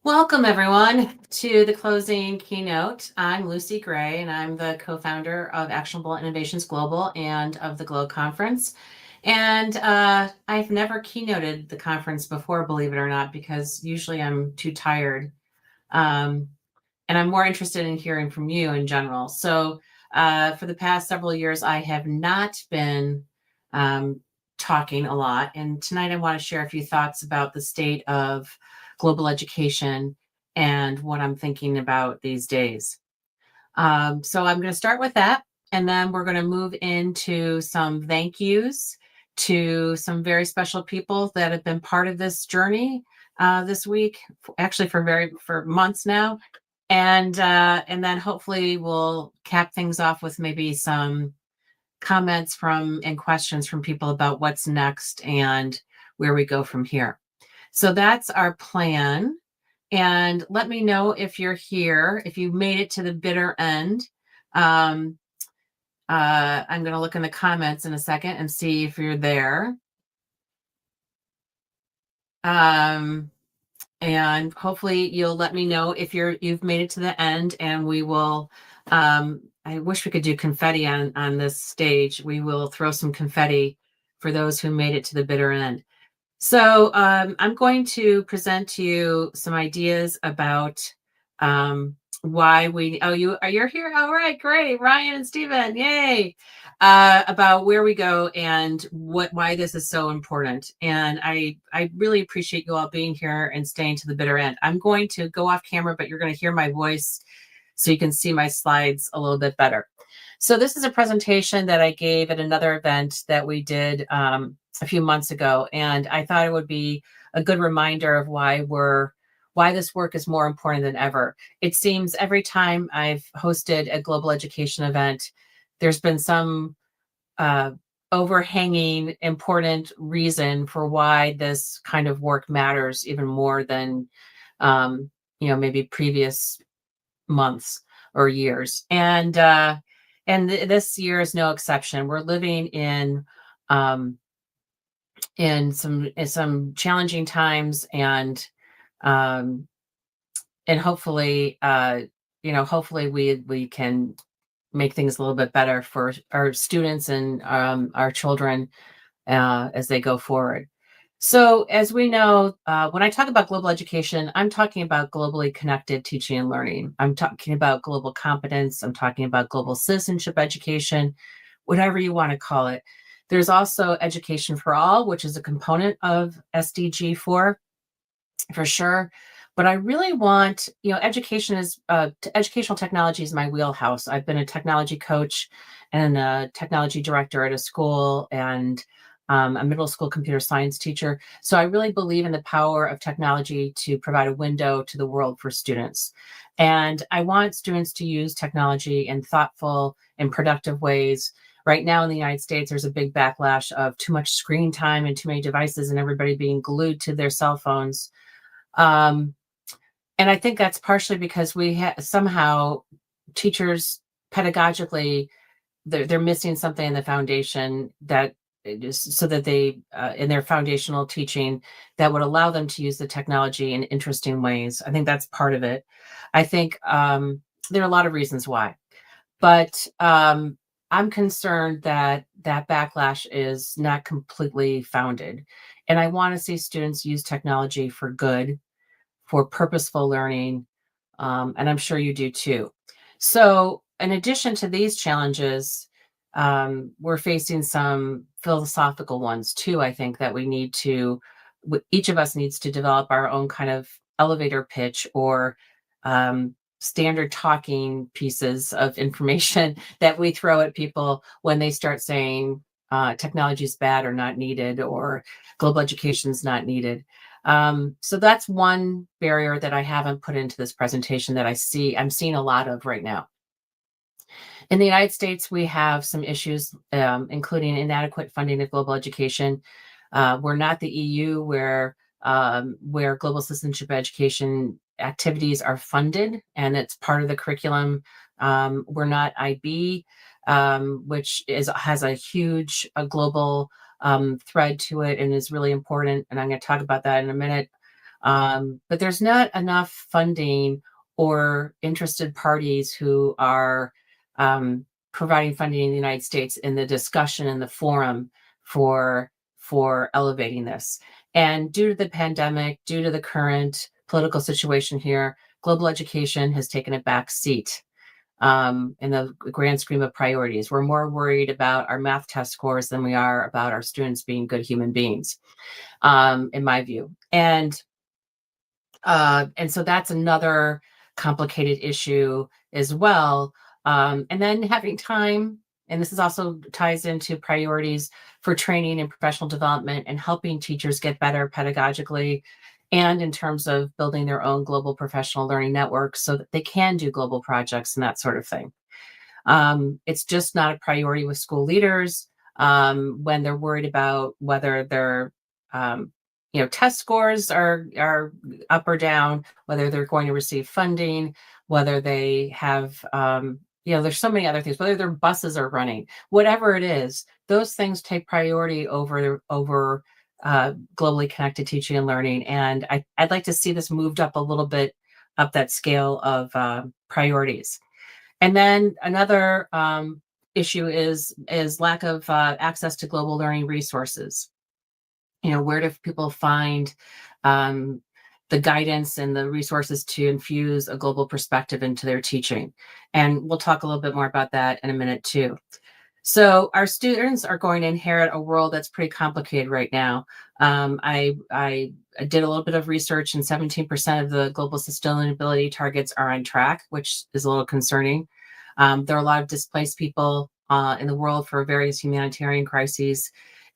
Welcome, everyone, to the closing keynote. I'm Lucy Gray, and I'm the co-founder of Actionable Innovations Global and of the GLOW Conference. And I've never keynoted the conference before, believe it or not, because usually I'm too tired. Um, and I'm more interested in hearing from you in general. So for the past several years, I have not been um, talking a lot. And tonight I want to share a few thoughts about the state of global education and what I'm thinking about these days. So I'm going to start with that. And then we're going to move into some thank yous to some very special people that have been part of this journey this week, actually for months now. And then hopefully we'll cap things off with maybe some comments from and questions from people about what's next and where we go from here. So that's our plan. And let me know if you're here, if you made it to the bitter end. Um, I'm going to look in the comments in a second and see if you're there. And hopefully you'll let me know if you've made it to the end, and we will I wish we could do confetti on this stage. We will throw some confetti for those who made it to the bitter end. So I'm going to present to you some ideas about why you're here. All right, great. Ryan and Stephen, yay. About where we go and why this is so important. And I really appreciate you all being here and staying to the bitter end. I'm going to go off camera, but you're going to hear my voice so you can see my slides a little bit better. So this is a presentation that I gave at another event that we did a few months ago, and I thought it would be a good reminder of why this work is more important than ever. It seems every time I've hosted a global education event, there's been some overhanging important reason for why this kind of work matters even more than maybe previous months or years. And this year is no exception. We're living in some challenging times, and hopefully hopefully we can make things a little bit better for our students and our children as they go forward. So as we know, when I talk about global education, I'm talking about globally connected teaching and learning. I'm talking about global competence. I'm talking about global citizenship education, whatever you want to call it. There's also education for all, which is a component of SDG 4 for sure. But I really want, education is educational technology is my wheelhouse. I've been a technology coach and a technology director at a school, and a middle school computer science teacher. So I really believe in the power of technology to provide a window to the world for students. And I want students to use technology in thoughtful and productive ways. Right now in the United States, there's a big backlash of too much screen time and too many devices and everybody being glued to their cell phones. And I think that's partially because somehow teachers pedagogically, they're missing something in the foundation that so that they in their foundational teaching that would allow them to use the technology in interesting ways. I think that's part of it. I think there are a lot of reasons why, but I'm concerned that that backlash is not completely founded, and I want to see students use technology for good, for purposeful learning, and I'm sure you do too. So, in addition to these challenges, we're facing some philosophical ones too. I think that each of us needs to develop our own kind of elevator pitch or standard talking pieces of information that we throw at people when they start saying technology is bad or not needed, or global education is not needed. So that's one barrier that I haven't put into this presentation that I'm seeing a lot of right now. In the United States, we have some issues, including inadequate funding of global education. We're not the EU where global citizenship education activities are funded and it's part of the curriculum. We're not IB, which has a huge global thread to it and is really important. And I'm going to talk about that in a minute. But there's not enough funding or interested parties who are providing funding in the United States in the discussion and the forum for elevating this. And due to the pandemic, due to the current political situation here, global education has taken a back seat in the grand scheme of priorities. We're more worried about our math test scores than we are about our students being good human beings, in my view. And so that's another complicated issue as well. And then having time, and this is also ties into priorities for training and professional development and helping teachers get better pedagogically and in terms of building their own global professional learning networks so that they can do global projects and that sort of thing. It's just not a priority with school leaders when they're worried about whether their test scores are up or down, whether they're going to receive funding, whether they have there's so many other things, whether their buses are running, whatever it is, those things take priority over globally connected teaching and learning. And I'd like to see this moved up a little bit up that scale of priorities. And then another issue is lack of access to global learning resources. Where do people find the guidance and the resources to infuse a global perspective into their teaching? And we'll talk a little bit more about that in a minute too. So our students are going to inherit a world that's pretty complicated right now. I did a little bit of research, and 17% of the global sustainability targets are on track, which is a little concerning. There are a lot of displaced people in the world for various humanitarian crises,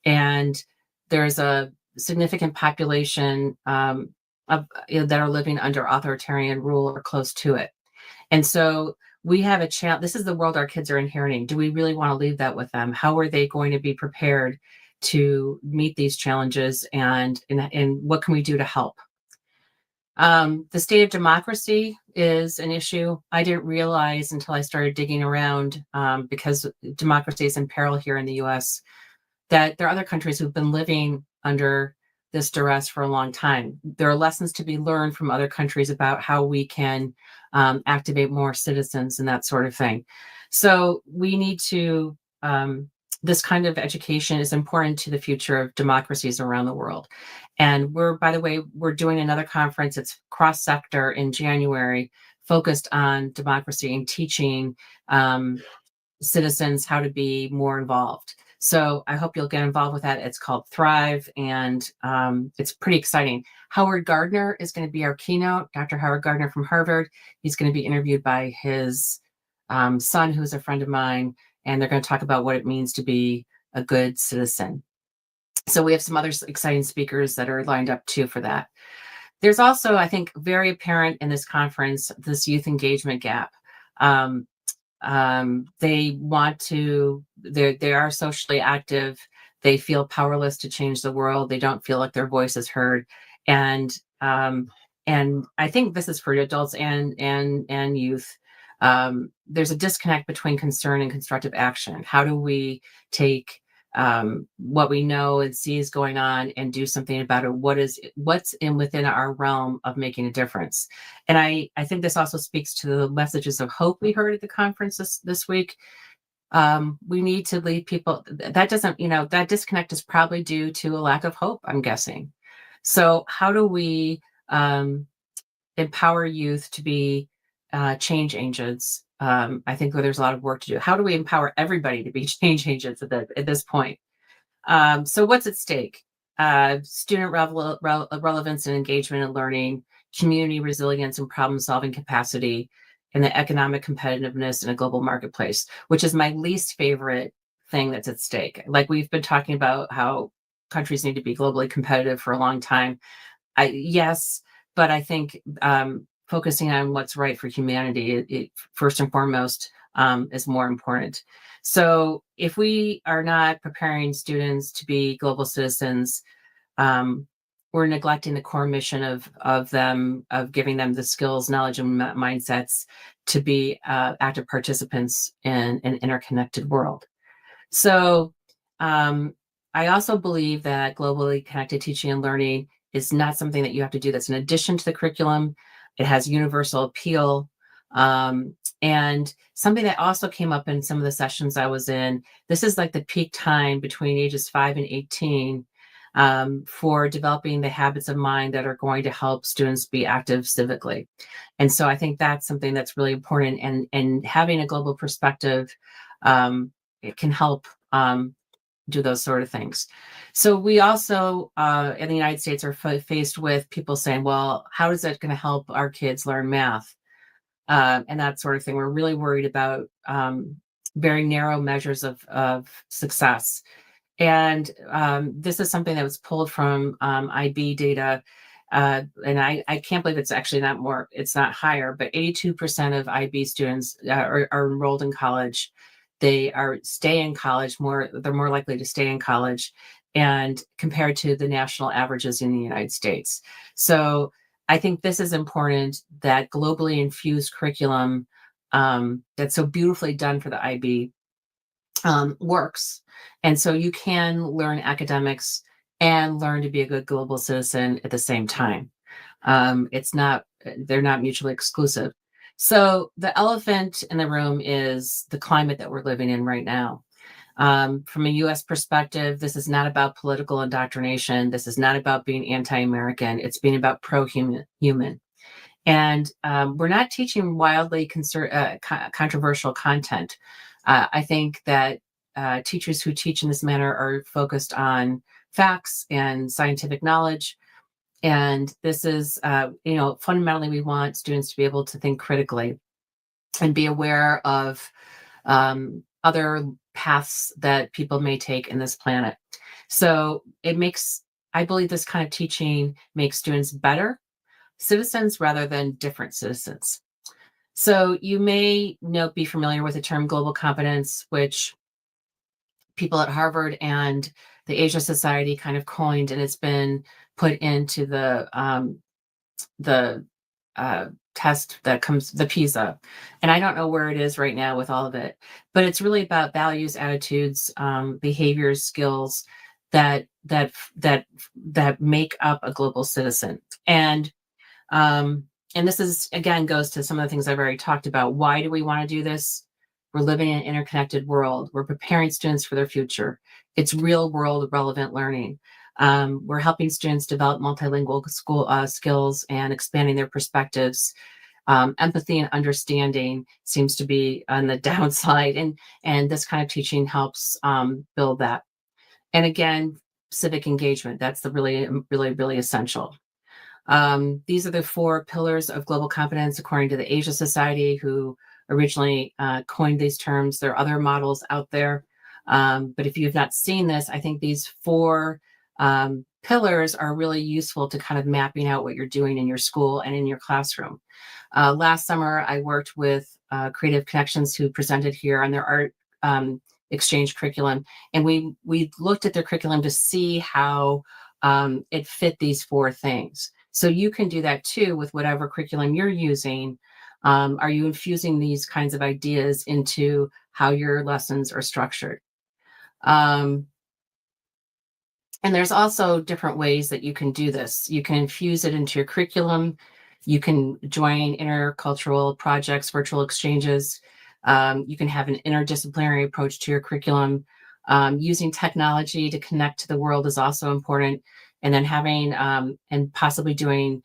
and there's a significant population that are living under authoritarian rule or close to it. And so we have a challenge. This is the world our kids are inheriting. Do we really want to leave that with them? How are they going to be prepared to meet these challenges, and what can we do to help? The state of democracy is an issue. I didn't realize until I started digging around, because democracy is in peril here in the US, that there are other countries who've been living under this duress for a long time. There are lessons to be learned from other countries about how we can activate more citizens and that sort of thing. So we need to, this kind of education is important to the future of democracies around the world. And by the way, we're doing another conference. It's cross-sector in January, focused on democracy and teaching citizens how to be more involved. So I hope you'll get involved with that. It's called Thrive, and it's pretty exciting. Howard Gardner is going to be our keynote, Dr. Howard Gardner from Harvard. He's going to be interviewed by his son, who's a friend of mine, and they're going to talk about what it means to be a good citizen. So we have some other exciting speakers that are lined up too for that. There's also, I think, very apparent in this conference, this youth engagement gap. They are socially active. They feel powerless to change the world. They don't feel like their voice is heard. And I think this is for adults and youth. There's a disconnect between concern and constructive action. How do we take what we know and see is going on and do something about it? What's within our realm of making a difference? And I think this also speaks to the messages of hope we heard at the conference this week. We need to lead people. That disconnect is probably due to a lack of hope, I'm guessing. So how do we empower youth to be change agents? I think there's a lot of work to do. How do we empower everybody to be change agents at this point? So what's at stake? Student relevance and engagement in learning, community resilience and problem-solving capacity, and the economic competitiveness in a global marketplace, which is my least favorite thing that's at stake. Like, we've been talking about how countries need to be globally competitive for a long time. Yes, but I think focusing on what's right for humanity, it first and foremost, is more important. So if we are not preparing students to be global citizens, we're neglecting the core mission of giving them the skills, knowledge, and mindsets to be active participants in an interconnected world. So I also believe that globally connected teaching and learning is not something that you have to do that's in addition to the curriculum. It has universal appeal. Um, and something that also came up in some of the sessions I was in, this is like the peak time between ages 5 and 18 for developing the habits of mind that are going to help students be active civically. And so I think that's something that's really important. And having a global perspective, it can help do those sort of things. So we also in the United States are faced with people saying, well, how is that going to help our kids learn math? And that sort of thing. We're really worried about very narrow measures of success. And this is something that was pulled from IB data. And I can't believe it's actually not more, it's not higher, but 82% of IB students are enrolled in college. They are stay in college more, they're more likely to stay in college and compared to the national averages in the United States. So I think this is important, that globally infused curriculum that's so beautifully done for the IB works. And so you can learn academics and learn to be a good global citizen at the same time. They're not mutually exclusive. So the elephant in the room is the climate that we're living in right now. From a US perspective, this is not about political indoctrination. This is not about being anti-American. It's being about pro-human. And we're not teaching wildly controversial content. I think that teachers who teach in this manner are focused on facts and scientific knowledge. And this is, fundamentally, we want students to be able to think critically and be aware of other paths that people may take in this planet. So I believe this kind of teaching makes students better citizens rather than different citizens. So you may be familiar with the term global competence, which people at Harvard and the Asia Society kind of coined, and it's been put into the test that comes, the PISA. And I don't know where it is right now with all of it, but it's really about values, attitudes, behaviors, skills that make up a global citizen. And this is, again, goes to some of the things I've already talked about. Why do we want to do this? We're living in an interconnected world. We're preparing students for their future. It's real world relevant learning. We're helping students develop multilingual skills and expanding their perspectives. Empathy and understanding seems to be on the downside, and this kind of teaching helps build that. And again, civic engagement, that's the really essential. These are the 4 pillars of global competence, according to the Asia Society, who originally coined these terms. There are other models out there. But if you've not seen this, I think these 4 pillars are really useful to kind of mapping out what you're doing in your school and in your classroom. Last summer, I worked with Creative Connections, who presented here on their art exchange curriculum. And we looked at their curriculum to see how it fit these 4 things. So you can do that too with whatever curriculum you're using. Are you infusing these kinds of ideas into how your lessons are structured? And there's also different ways that you can do this. You can infuse it into your curriculum. You can join intercultural projects, virtual exchanges. You can have an interdisciplinary approach to your curriculum. Using technology to connect to the world is also important. And then having and possibly doing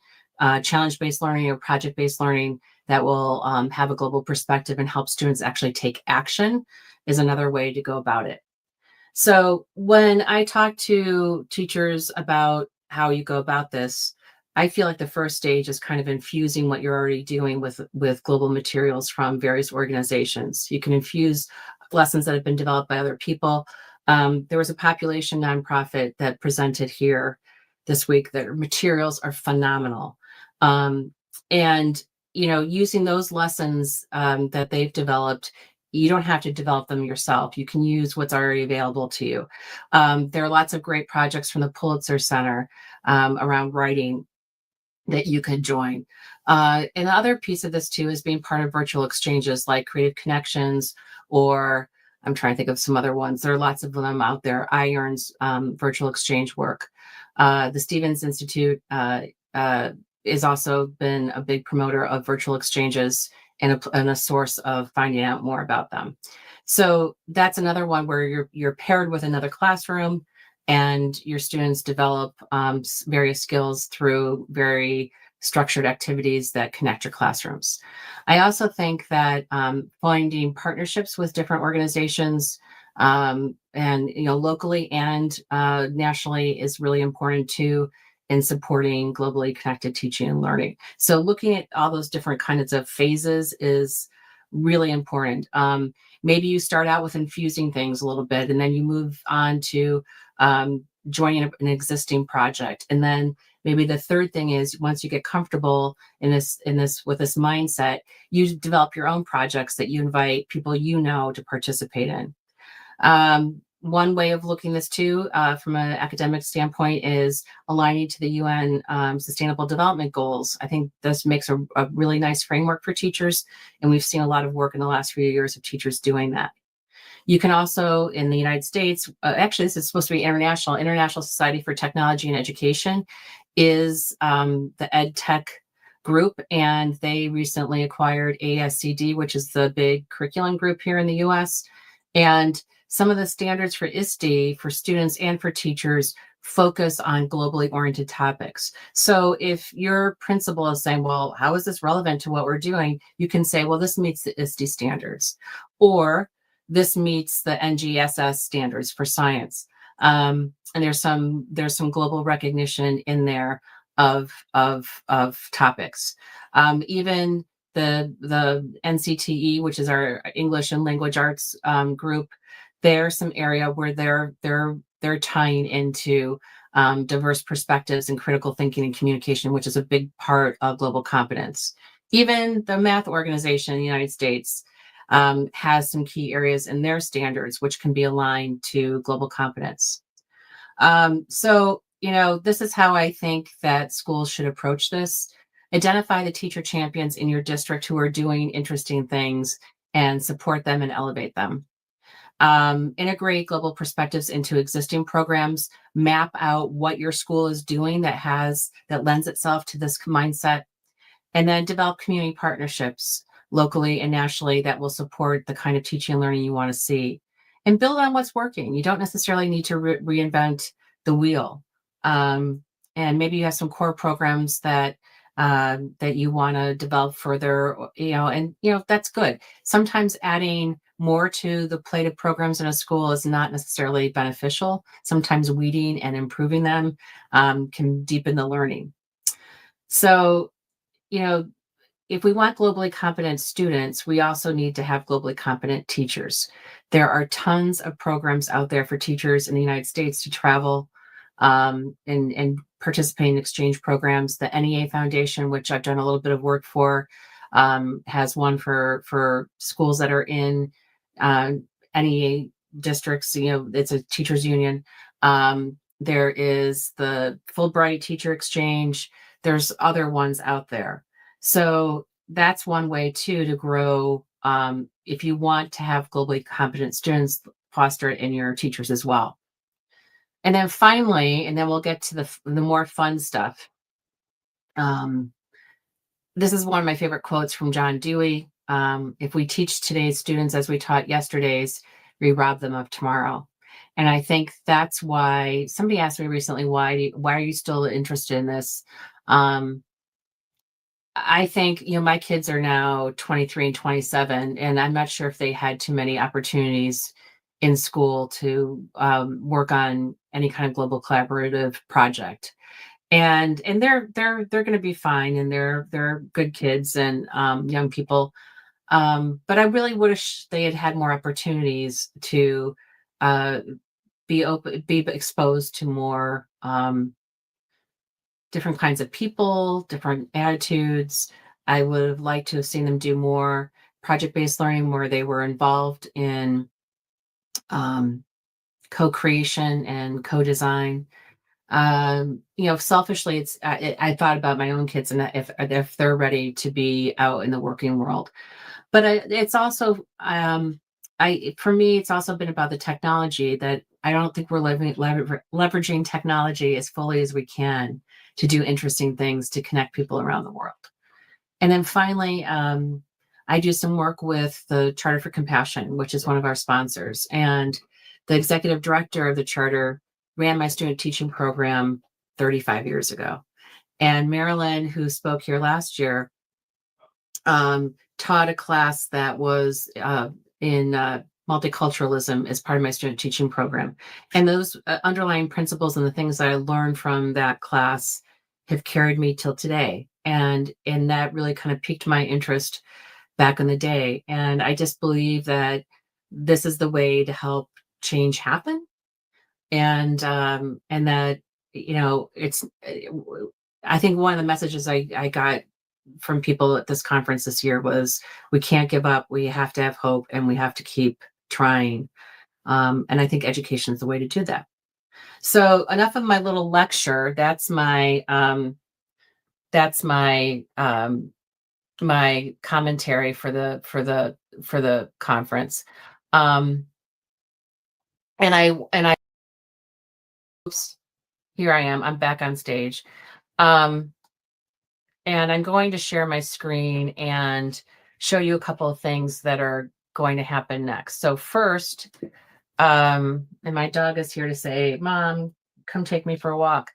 challenge-based learning or project-based learning that will have a global perspective and help students actually take action is another way to go about it. So when I talk to teachers about how you go about this, I feel like the first stage is kind of infusing what you're already doing with global materials from various organizations. You can infuse lessons that have been developed by other people. There was a population nonprofit that presented here this week. Their materials are phenomenal. And, using those lessons that they've developed, you don't have to develop them yourself. You can use what's already available to you. There are lots of great projects from the Pulitzer Center around writing that you could join. And the other piece of this too is being part of virtual exchanges like Creative Connections, or I'm trying to think of some other ones. There are lots of them out there. IEARN's virtual exchange work. The Stevens Institute is also been a big promoter of virtual exchanges and a source of finding out more about them. So that's another one where you're paired with another classroom, and your students develop various skills through very structured activities that connect your classrooms. I also think that finding partnerships with different organizations, and locally and nationally, is really important too in supporting globally connected teaching and learning. So looking at all those different kinds of phases is really important. Maybe you start out with infusing things a little bit, and then you move on to joining an existing project, and then maybe the third thing is, once you get comfortable in this with this mindset, you develop your own projects that you invite people to participate in. One way of looking this too, from an academic standpoint, is aligning to the UN Sustainable Development Goals. I think this makes a really nice framework for teachers, and we've seen a lot of work in the last few years of teachers doing that. You can also, in the United States, actually, this is supposed to be International Society for Technology and Education is the ed tech group, and they recently acquired ASCD, which is the big curriculum group here in the US. And some of the standards for ISTE for students and for teachers focus on globally oriented topics. So if your principal is saying, well, how is this relevant to what we're doing? You can say, well, this meets the ISTE standards, or this meets the NGSS standards for science. And there's some global recognition in there of topics. Even the NCTE, which is our English and Language Arts group, there's some area where they're tying into diverse perspectives and critical thinking and communication, which is a big part of global competence. Even the math organization in the United States has some key areas in their standards which can be aligned to global competence. So, this is how I think that schools should approach this. Identify the teacher champions in your district who are doing interesting things and support them and elevate them. Integrate global perspectives into existing programs. Map out what your school is doing that lends itself to this mindset, and then develop community partnerships locally and nationally that will support the kind of teaching and learning you want to see, and build on what's working. You don't necessarily need to reinvent the wheel. And maybe you have some core programs that you want to develop further, and that's good. Sometimes adding more to the plate of programs in a school is not necessarily beneficial. Sometimes weeding and improving them can deepen the learning. So, if we want globally competent students, we also need to have globally competent teachers. There are tons of programs out there for teachers in the United States to travel and participate in exchange programs. The NEA Foundation, which I've done a little bit of work for, has one for schools that are in NEA districts. It's a teachers union. There is the Fulbright Teacher Exchange. There's other ones out there. So that's one way too to grow. If you want to have globally competent students, foster it in your teachers as well. And then finally, and then we'll get to the more fun stuff. This is one of my favorite quotes from John Dewey. If we teach today's students as we taught yesterday's, we rob them of tomorrow. And I think that's why somebody asked me recently, why are you still interested in this? I think, my kids are now 23 and 27, and I'm not sure if they had too many opportunities in school to work on any kind of global collaborative project. And they're going to be fine, and they're good kids and young people. But I really wish they had had more opportunities to be exposed to more different kinds of people, different attitudes. I would have liked to have seen them do more project-based learning where they were involved in co-creation and co-design. Selfishly, I thought about my own kids and if they're ready to be out in the working world. But it's also, for me, it's also been about the technology that I don't think we're leveraging technology as fully as we can to do interesting things to connect people around the world. And then finally, I do some work with the Charter for Compassion, which is one of our sponsors. And the executive director of the charter ran my student teaching program 35 years ago. And Marilyn, who spoke here last year, taught a class that was in multiculturalism as part of my student teaching program. And those underlying principles and the things that I learned from that class have carried me till today. And that really kind of piqued my interest back in the day. And I just believe that this is the way to help change happen. And that, it's, I think one of the messages I got from people at this conference this year was, we can't give up, we have to have hope, and we have to keep trying. And I think education is the way to do that. So enough of my little lecture. That's my my commentary for the conference. And I oops, here I am. I'm back on stage. And I'm going to share my screen and show you a couple of things that are going to happen next. So first, and my dog is here to say, Mom, come take me for a walk.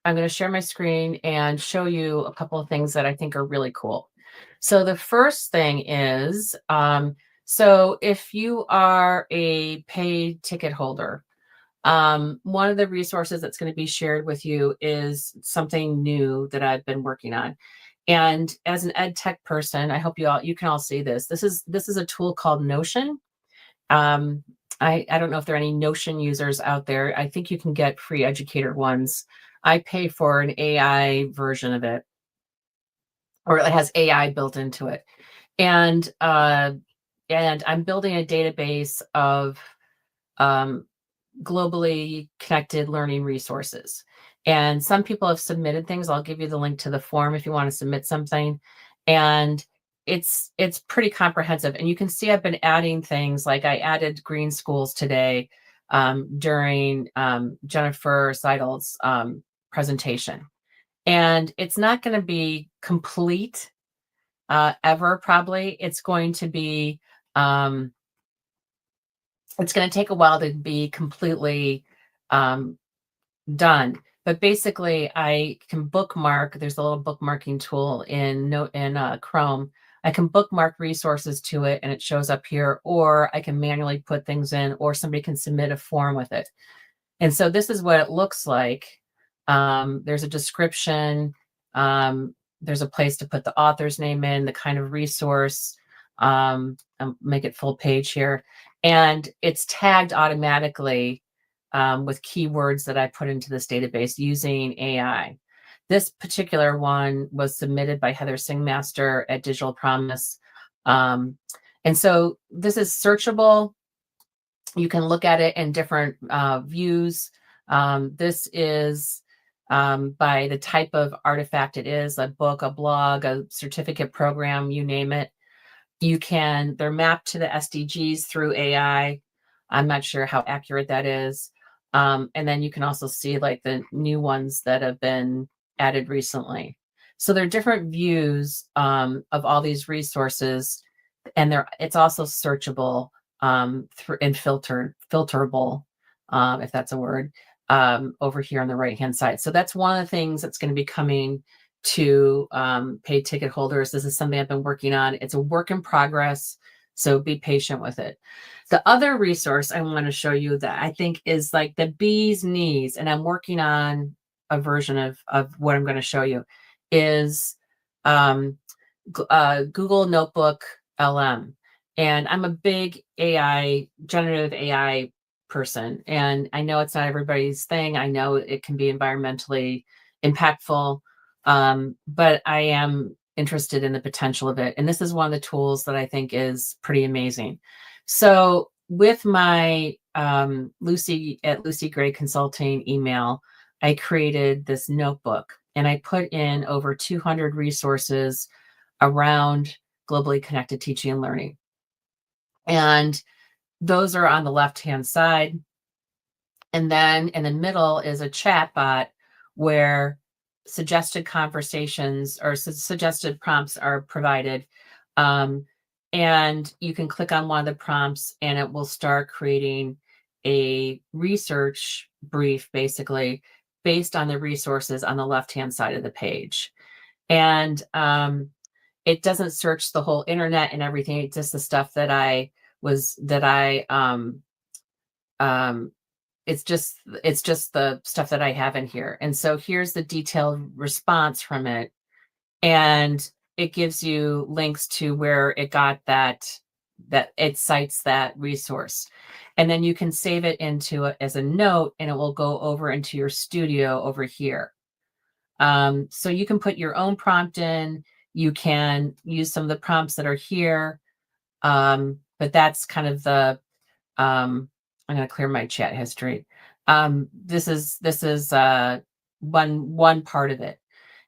I'm going to share my screen and show you a couple of things that I think are really cool. So the first thing is, so if you are a paid ticket holder, one of the resources that's going to be shared with you is something new that I've been working on. And as an ed tech person, I hope you can all see this. This is a tool called Notion. I don't know if there are any Notion users out there. I think you can get free educator ones. I pay for an AI version of it, or it has AI built into it. And I'm building a database of globally connected learning resources. And some people have submitted things. I'll give you the link to the form if you want to submit something. And it's pretty comprehensive. And you can see I've been adding things, like I added green schools today during Jennifer Seidel's presentation. And it's not going to be complete ever, probably. It's going to be it's going to take a while to be completely done. But basically, I can bookmark. There's a little bookmarking tool in Chrome. I can bookmark resources to it, and it shows up here. Or I can manually put things in, or somebody can submit a form with it. And so this is what it looks like. There's a description. There's a place to put the author's name in, the kind of resource. I'll make it full page here. And it's tagged automatically with keywords that I put into this database using AI. This particular one was submitted by Heather Singmaster at Digital Promise. And so this is searchable. You can look at it in different views. This is by the type of artifact it is, a book, a blog, a certificate program, you name it. They're mapped to the SDGs through AI. I'm not sure how accurate that is. And then you can also see like the new ones that have been added recently. So there are different views of all these resources, and it's also searchable and filterable, if that's a word, over here on the right-hand side. So that's one of the things that's going to be coming to paid ticket holders. This is something I've been working on. It's a work in progress, so be patient with it. The other resource I want to show you that I think is like the bee's knees, and I'm working on a version of what I'm going to show you, is Google Notebook LM. And I'm a big generative AI person, and I know it's not everybody's thing. I know it can be environmentally impactful, but I am interested in the potential of it. And this is one of the tools that I think is pretty amazing. So with my Lucy at Lucy Gray Consulting email, I created this notebook, and I put in over 200 resources around globally connected teaching and learning. And Those are on the left-hand side. And then in the middle is a chat bot where suggested conversations or suggested prompts are provided. And you can click on one of the prompts and it will start creating a research brief, basically, based on the resources on the left-hand side of the page. And it doesn't search the whole internet and everything. It's just the stuff that um, it's just the stuff that I have in here. And so here's the detailed response from it. And it gives you links to where it got that it cites that resource. And then you can save it into as a note and it will go over into your studio over here. So you can put your own prompt in, you can use some of the prompts that are here. But that's kind of the I'm going to clear my chat history. This is one part of it.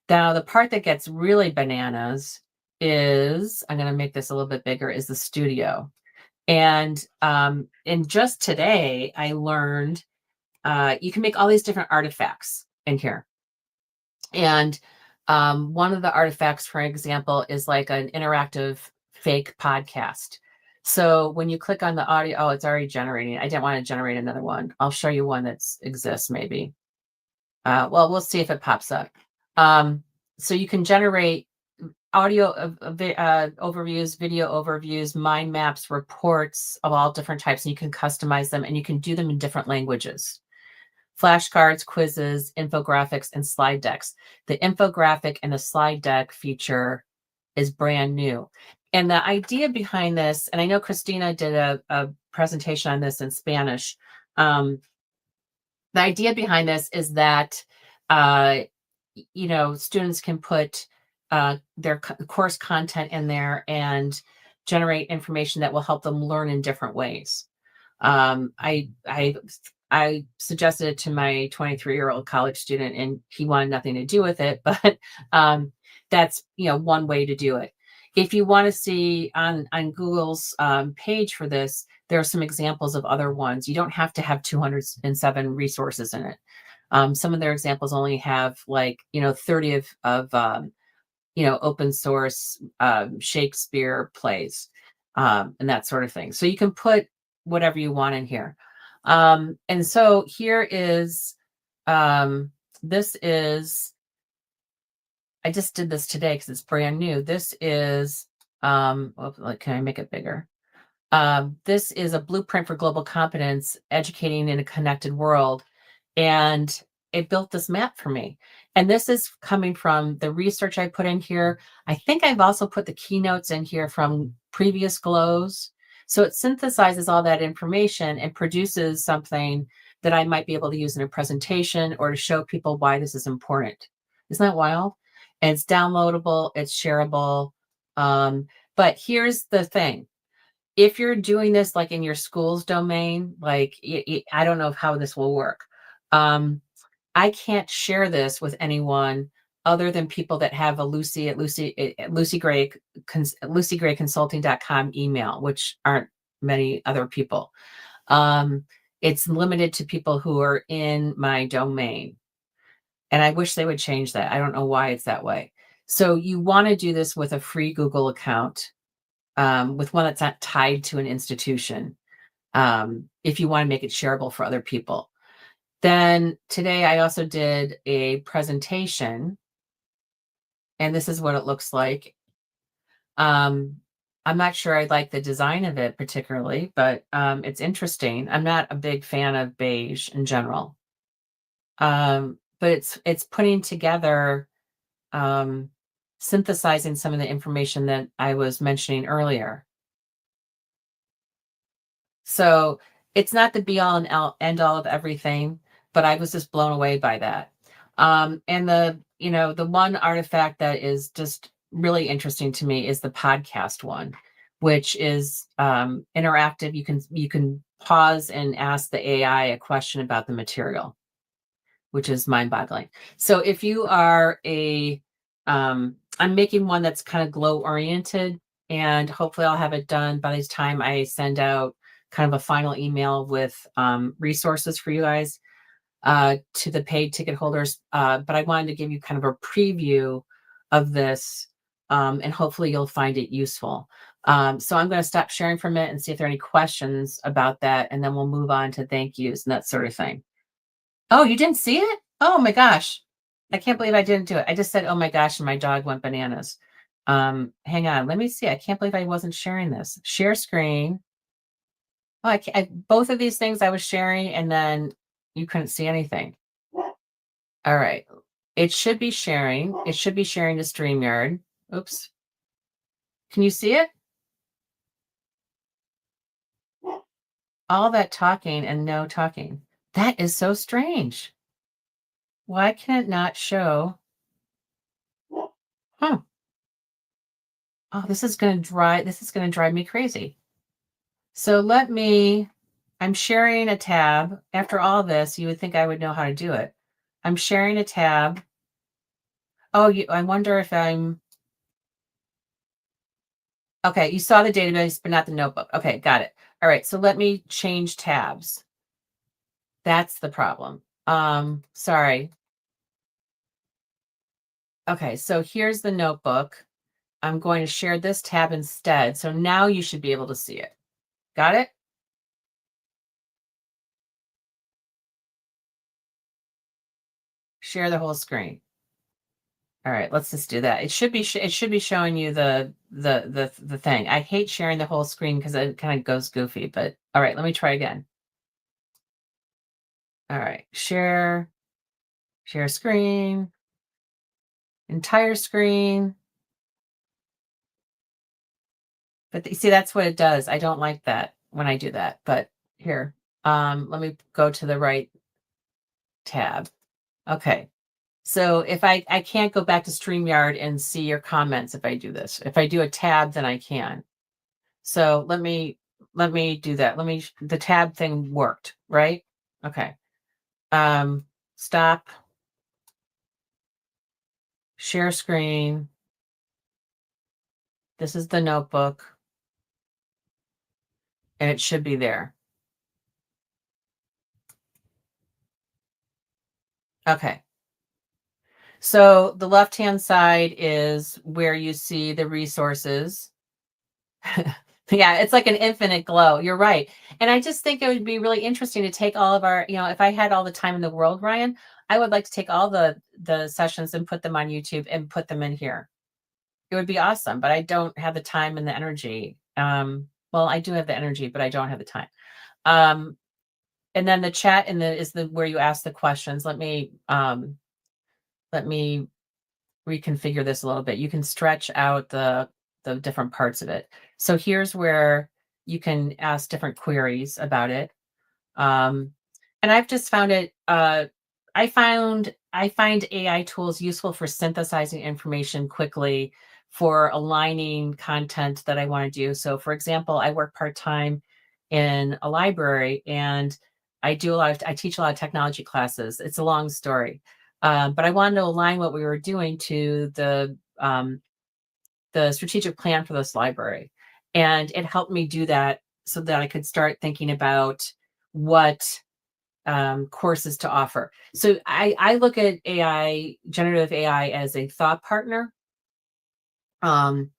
Now, the part that gets really bananas is, I'm going to make this a little bit bigger, is the studio. And just today, I learned you can make all these different artifacts in here. And one of the artifacts, for example, is like an interactive fake podcast. So when you click on the audio, oh, it's already generating. I didn't want to generate another one. I'll show you one that exists maybe. Well, we'll see if it pops up. So you can generate audio overviews, video overviews, mind maps, reports of all different types, and you can customize them and you can do them in different languages. Flashcards, quizzes, infographics, and slide decks. The infographic and the slide deck feature is brand new. And the idea behind this, and I know Christina did a presentation on this in Spanish. The idea behind this is that, students can put their course content in there and generate information that will help them learn in different ways. I suggested it to my 23-year-old college student and he wanted nothing to do with it, but that's, one way to do it. If you want to see on Google's page for this, there are some examples of other ones. You don't have to have 207 resources in it. Some of their examples only have 30 of open source Shakespeare plays and that sort of thing. So you can put whatever you want in here. And so here is, this is, I just did this today because it's brand new. This is, can I make it bigger? This is a blueprint for global competence, educating in a connected world. And it built this map for me. And this is coming from the research I put in here. I think I've also put the keynotes in here from previous glows. So it synthesizes all that information and produces something that I might be able to use in a presentation or to show people why this is important. Isn't that wild? And it's downloadable, it's shareable. But here's the thing. If you're doing this like in your school's domain, I don't know how this will work. I can't share this with anyone other than people that have a Lucy at lucygrayconsulting.com email, which aren't many other people. It's limited to people who are in my domain. And I wish they would change that. I don't know why it's that way. So you want to do this with a free Google account, with one that's not tied to an institution, if you want to make it shareable for other people. Then today I also did a presentation, and this is what it looks like. I'm not sure I like the design of it particularly, but it's interesting. I'm not a big fan of beige in general. But it's putting together, synthesizing some of the information that I was mentioning earlier. So it's not the be all and end all of everything, but I was just blown away by that. And the one artifact that is just really interesting to me is the podcast one, which is interactive. You can pause and ask the AI a question about the material, which is mind-boggling. So if you are I'm making one that's kind of glow oriented, and hopefully I'll have it done by the time I send out kind of a final email with resources for you guys to the paid ticket holders. But I wanted to give you kind of a preview of this, and hopefully you'll find it useful. So I'm going to stop sharing for a minute and see if there are any questions about that, and then we'll move on to thank yous and that sort of thing. Oh, you didn't see it? Oh my gosh. I can't believe I didn't do it. I just said, oh my gosh, and my dog went bananas. Hang on. Let me see. I can't believe I wasn't sharing this. Share screen. Oh, both of these things I was sharing, and then you couldn't see anything. All right. It should be sharing. It should be sharing to StreamYard. Oops. Can you see it? All that talking and no talking. That is so strange. Why can it not show? Huh. Oh, this is going to drive me crazy. So I'm sharing a tab. After all this, you would think I would know how to do it. I'm sharing a tab. Oh, I wonder if okay, you saw the database, but not the notebook. Okay, got it. All right, so let me change tabs. That's the problem. Sorry. Okay, so here's the notebook. I'm going to share this tab instead. So now you should be able to see it. Got it? Share the whole screen. All right, let's just do that. It should be showing you the thing. I hate sharing the whole screen because it kind of goes goofy, but all right, let me try again. All right, share screen, entire screen. But you see, that's what it does. I don't like that when I do that, but here, let me go to the right tab. Okay. So if I can't go back to StreamYard and see your comments if I do this. If I do a tab, then I can. So let me do that. The tab thing worked, right? Okay. Stop. Share screen. This is the notebook. And it should be there. Okay. So the left-hand side is where you see the resources. Yeah, it's like an infinite glow. You're right. And I just think it would be really interesting to take all of our, if I had all the time in the world, Ryan, I would like to take all the sessions and put them on YouTube and put them in here. It would be awesome, but I don't have the time and the energy. Well, I do have the energy, but I don't have the time. And then the chat is where you ask the questions. Let me reconfigure this a little bit. You can stretch out the different parts of it. So here's where you can ask different queries about it. And I've just found it, I find AI tools useful for synthesizing information quickly, for aligning content that I want to do. So for example, I work part-time in a library, and I teach a lot of technology classes. It's a long story. But I wanted to align what we were doing to the strategic plan for this library. And it helped me do that so that I could start thinking about what courses to offer. So I look at generative AI, as a thought partner. And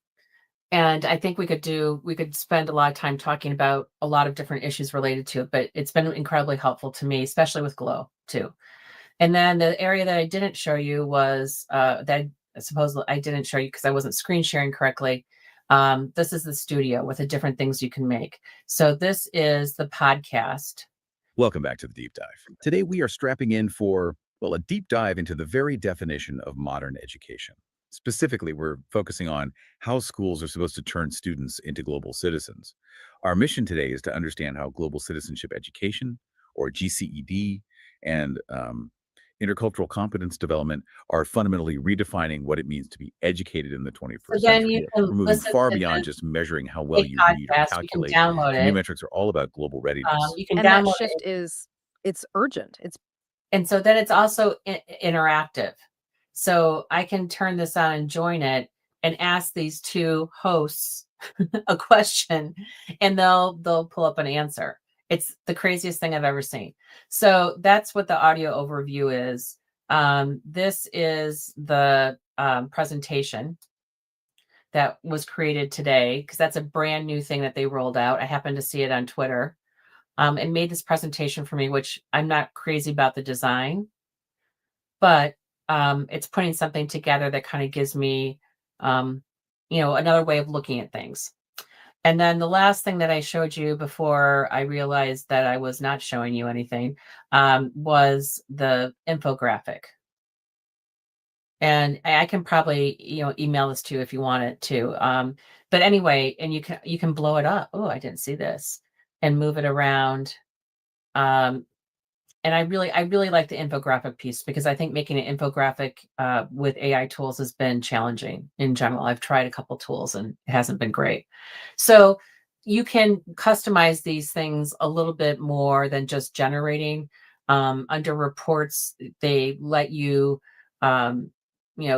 I think we could spend a lot of time talking about a lot of different issues related to it, but it's been incredibly helpful to me, especially with Glow too. And then the area that I didn't show you was that I suppose I didn't show you because I wasn't screen sharing correctly. This is the studio with the different things you can make. So this is the podcast. Welcome back to the Deep Dive. Today we are strapping in for, well, a deep dive into the very definition of modern education. Specifically, we're focusing on how schools are supposed to turn students into global citizens. Our mission today is to understand how global citizenship education, or GCED, and intercultural competence development are fundamentally redefining what it means to be educated in the 21st So then century. you can We're moving listen far to beyond this just measuring how well you read or podcast. You can calculate. download New it. metrics are all about global readiness. You can And that download shift it. it's urgent. And so then it's also interactive. So I can turn this on and join it, and ask these two hosts a question, and they'll pull up an answer. It's the craziest thing I've ever seen. So that's what the audio overview is. This is the presentation that was created today, because that's a brand new thing that they rolled out. I happened to see it on Twitter, and made this presentation for me, which I'm not crazy about the design, but it's putting something together that kind of gives me, another way of looking at things. And then the last thing that I showed you before I realized that I was not showing you anything, was the infographic. And I can probably, email this to you if you want it to. But anyway, and you can blow it up. Oh, I didn't see this, and move it around. And I really like the infographic piece, because I think making an infographic with AI tools has been challenging in general. I've tried a couple tools and it hasn't been great. So you can customize these things a little bit more than just generating. Under reports, they let you,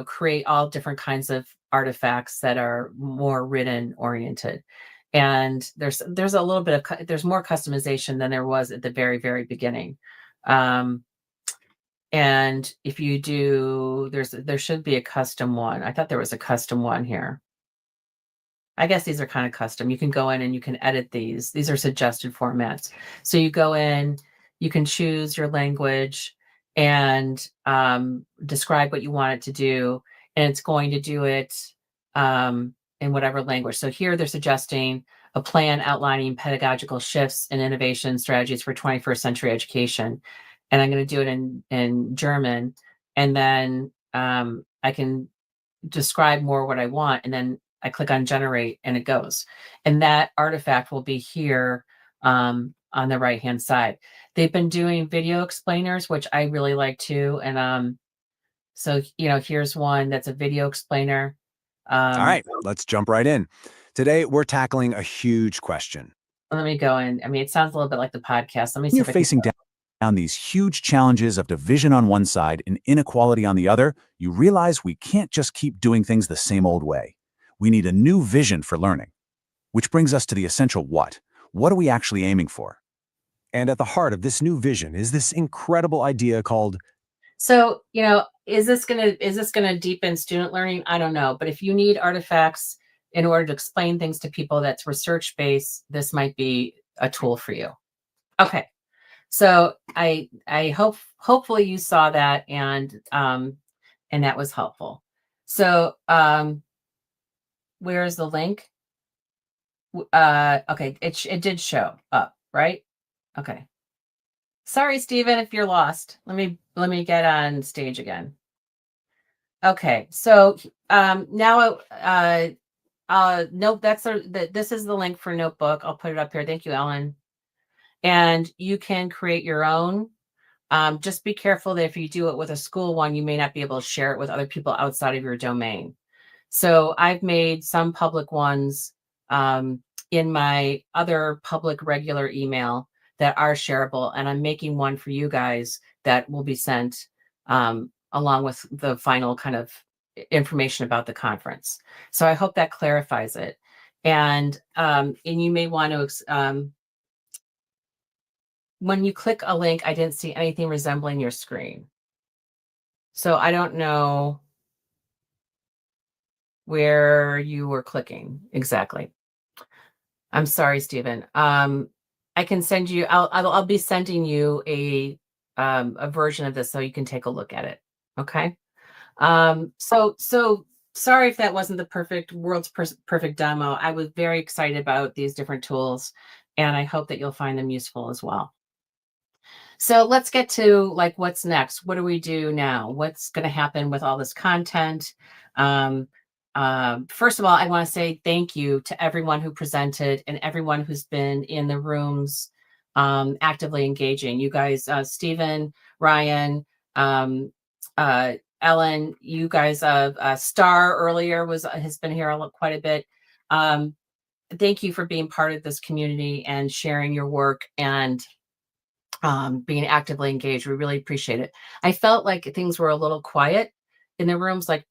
create all different kinds of artifacts that are more written oriented. And there's a little bit of there's more customization than there was at the very, very beginning. And if you do, there should be a custom one. I thought there was a custom one here. I guess these are kind of custom. You can go in and you can edit these. These are suggested formats. So you go in, you can choose your language and describe what you want it to do, and it's going to do it in whatever language. So here they're suggesting a plan outlining pedagogical shifts and innovation strategies for 21st century education. And I'm going to do it in German. And then I can describe more what I want. And then I click on generate and it goes. And that artifact will be here on the right-hand side. They've been doing video explainers, which I really like too. And so, here's one that's a video explainer. All right, let's jump right in. Today, we're tackling a huge question. Let me go in. I mean, it sounds a little bit like the podcast. Let me see You're if I can. facing down these huge challenges of division on one side and inequality on the other. You realize we can't just keep doing things the same old way. We need a new vision for learning, which brings us to the essential what. What are we actually aiming for? And at the heart of this new vision is this incredible idea called. So, is this gonna deepen student learning? I don't know. But if you need artifacts in order to explain things to people that's research-based, this might be a tool for you. Okay. So I hopefully you saw that, and that was helpful. So where's the link? Okay, it did show up, right? Okay. Sorry, Stephen, if you're lost. Let me get on stage again. Okay, so now nope, this is the link for Notebook. I'll put it up here. Thank you, Ellen. And you can create your own. Just be careful that if you do it with a school one, you may not be able to share it with other people outside of your domain. So I've made some public ones in my other public regular email that are shareable, and I'm making one for you guys that will be sent along with the final kind of information about the conference. So I hope that clarifies it. And you may want to, when you click a link, I didn't see anything resembling your screen. So I don't know where you were clicking exactly. I'm sorry, Stephen. I can send you, I'll be sending you a version of this so you can take a look at it. Okay. So sorry if that wasn't the world's perfect demo. I was very excited about these different tools, and I hope that you'll find them useful as well. So let's get to what's next. What do we do now? What's going to happen with all this content? First of all, I want to say thank you to everyone who presented and everyone who's been in the rooms actively engaging. You guys, Stephen, Ryan, Ellen, you guys, Star earlier has been here quite a bit. Thank you for being part of this community and sharing your work and being actively engaged. We really appreciate it. I felt like things were a little quiet in the rooms, like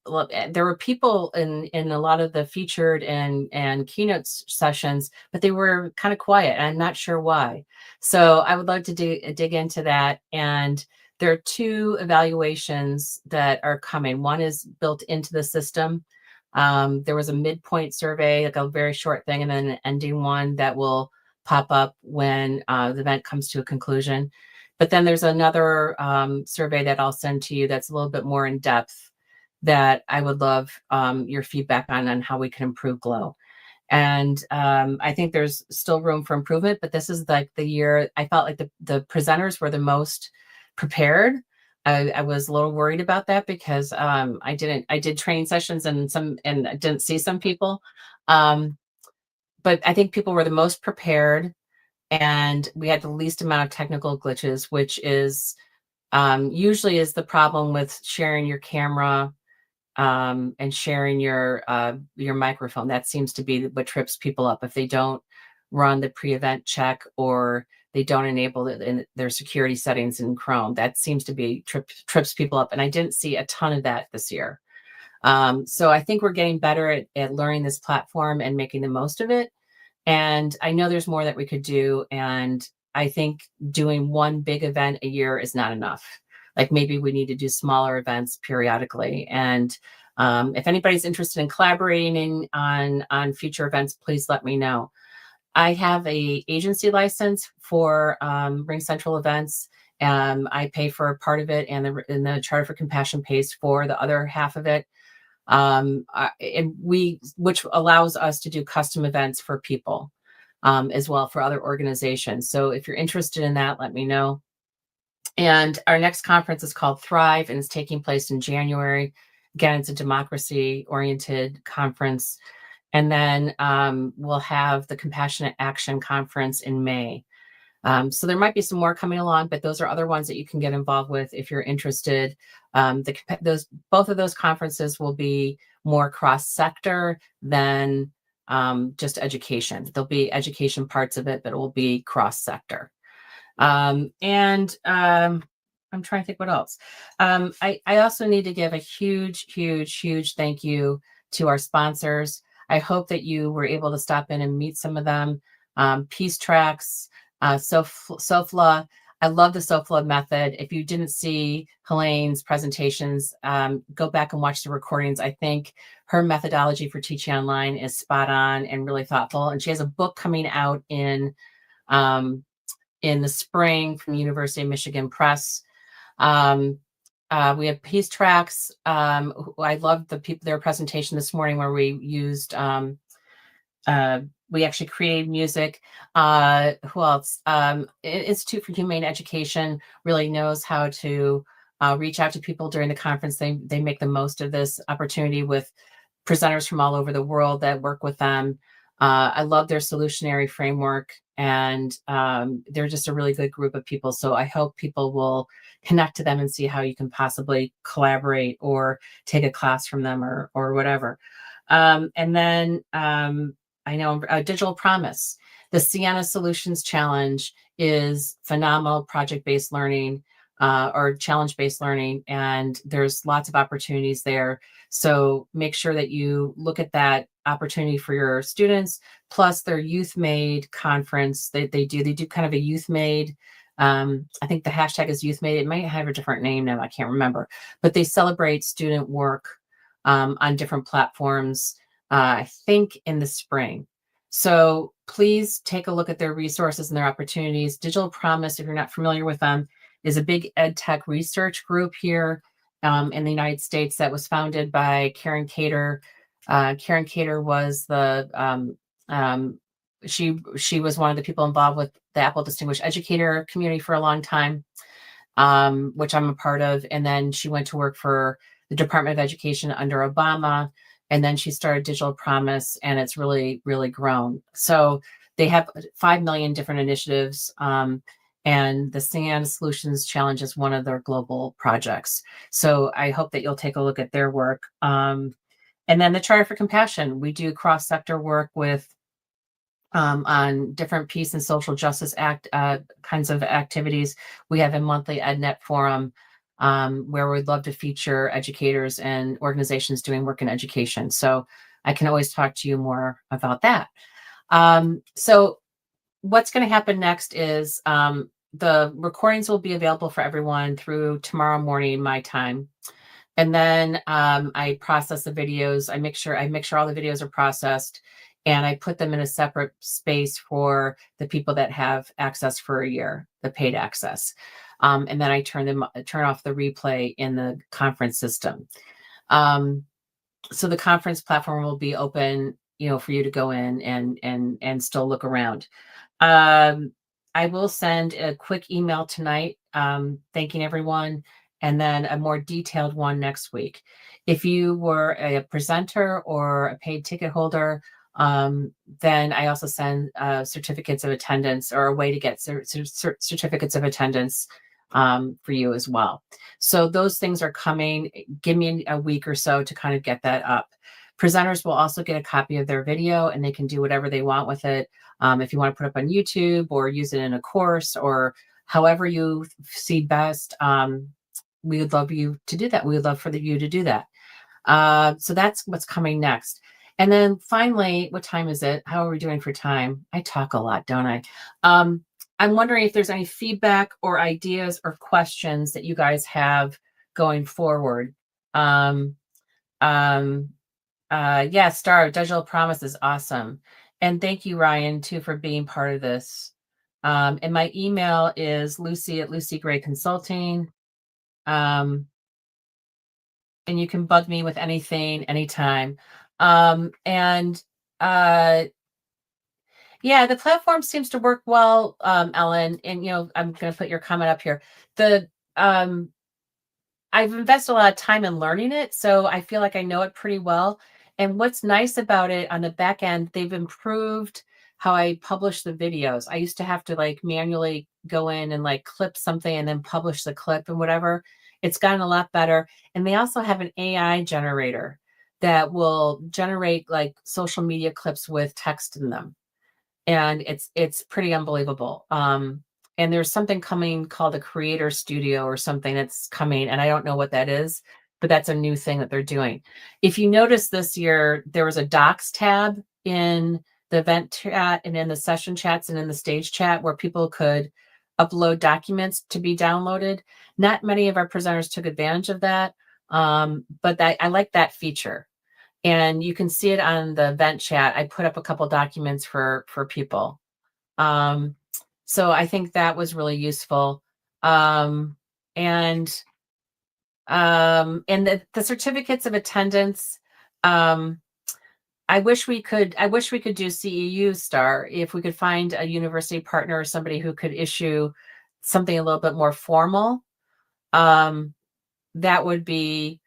there were people in a lot of the featured and keynote sessions, but they were kind of quiet. I'm not sure why. So I would love to dig into that. And there are 2 evaluations that are coming. One is built into the system. There was a midpoint survey, like a very short thing, and then an ending one that will pop up when the event comes to a conclusion. But then there's another survey that I'll send to you that's a little bit more in depth that I would love your feedback on how we can improve Glow. And I think there's still room for improvement, but this is like the year I felt like the presenters were the most prepared. I was a little worried about that because I did training sessions and I didn't see some people. But I think people were the most prepared, and we had the least amount of technical glitches, which is usually is the problem with sharing your camera and sharing your microphone. That seems to be what trips people up if they don't run the pre-event check or they don't enable it in their security settings in Chrome. That seems to be trips people up, and I didn't see a ton of that this year. So I think we're getting better at learning this platform and making the most of it. And I know there's more that we could do. And I think doing one big event a year is not enough. Like maybe we need to do smaller events periodically. And if anybody's interested in collaborating on future events, please let me know. I have a agency license for Ring Central events. I pay for a part of it, and the Charter for Compassion pays for the other half of it. Which allows us to do custom events for people as well for other organizations. So if you're interested in that, let me know. And our next conference is called Thrive, and it's taking place in January. Again, it's a democracy-oriented conference. And then we'll have the Compassionate Action Conference in May. So there might be some more coming along, but those are other ones that you can get involved with if you're interested. Both of those conferences will be more cross-sector than just education. There'll be education parts of it, but it will be cross-sector. I'm trying to think what else. I also need to give a huge thank you to our sponsors. I hope that you were able to stop in and meet some of them. Peace Tracks, SOFLA. I love the SOFLA method. If you didn't see Helene's presentations, go back and watch the recordings. I think her methodology for teaching online is spot on and really thoughtful. And she has a book coming out in the spring from the University of Michigan Press. We have Peace Tracks. I loved their presentation this morning where we used we actually created music. Who else? Institute for Humane Education really knows how to reach out to people during the conference. They make the most of this opportunity with presenters from all over the world that work with them. I love their solutionary framework, and they're just a really good group of people. So I hope people will connect to them and see how you can possibly collaborate or take a class from them or whatever. And then I know Digital Promise. The Sienna Solutions Challenge is phenomenal project-based learning or challenge-based learning, and there's lots of opportunities there. So make sure that you look at that opportunity for your students, plus their Youth Made conference. They do kind of a Youth Made. I think the hashtag is Youth Made. It might have a different name now. I can't remember, but they celebrate student work on different platforms. I think in the spring. So please take a look at their resources and their opportunities. Digital Promise, if you're not familiar with them, is a big ed tech research group here in the United States that was founded by Karen Cater. Karen Cater was she was one of the people involved with the Apple Distinguished Educator community for a long time, which I'm a part of. And then she went to work for the Department of Education under Obama. And then she started Digital Promise, and it's really, really grown. So they have 5 million different initiatives. And the Sienna Solutions Challenge is one of their global projects. So I hope that you'll take a look at their work. And then the Charter for Compassion, we do cross-sector work with on different peace and social justice act kinds of activities. We have a monthly EdNet forum where we'd love to feature educators and organizations doing work in education. So I can always talk to you more about that. So what's going to happen next is the recordings will be available for everyone through tomorrow morning, my time. And then I process the videos. I make sure all the videos are processed, and I put them in a separate space for the people that have access for a year, the paid access. And then I turn off the replay in the conference system. So the conference platform will be open, for you to go in and still look around. I will send a quick email tonight, thanking everyone, and then a more detailed one next week. If you were a presenter or a paid ticket holder, then I also send certificates of attendance, or a way to get certificates of attendance for you as well. So those things are coming. Give me a week or so to kind of get that up. Presenters will also get a copy of their video, and they can do whatever they want with it. If you want to put it up on YouTube or use it in a course, or however you see best, we would love you to do that. We would love for you to do that. So that's what's coming next. And then finally, what time is it? How are we doing for time? I talk a lot, don't I? I'm wondering if there's any feedback or ideas or questions that you guys have going forward. Yeah, Star, Digital Promise is awesome. And thank you, Ryan, too, for being part of this. And my email is Lucy@Lucy Gray Consulting. And you can bug me with anything, anytime. Yeah, the platform seems to work well, Ellen. And I'm going to put your comment up here. I've invested a lot of time in learning it, so I feel like I know it pretty well. And what's nice about it, on the back end, they've improved how I publish the videos. I used to have to manually go in and clip something and then publish the clip and whatever. It's gotten a lot better. And they also have an AI generator that will generate social media clips with text in them. And it's pretty unbelievable. And there's something coming called a creator studio or something that's coming, and I don't know what that is, but that's a new thing that they're doing. If you notice, this year there was a docs tab in the event chat and in the session chats and in the stage chat where people could upload documents to be downloaded. Not many of our presenters took advantage of that, but I like that feature. And you can see it on the event chat. I put up a couple documents for people. So I think that was really useful. And the certificates of attendance, I wish we could do CEU, Star, if we could find a university partner or somebody who could issue something a little bit more formal. That would be,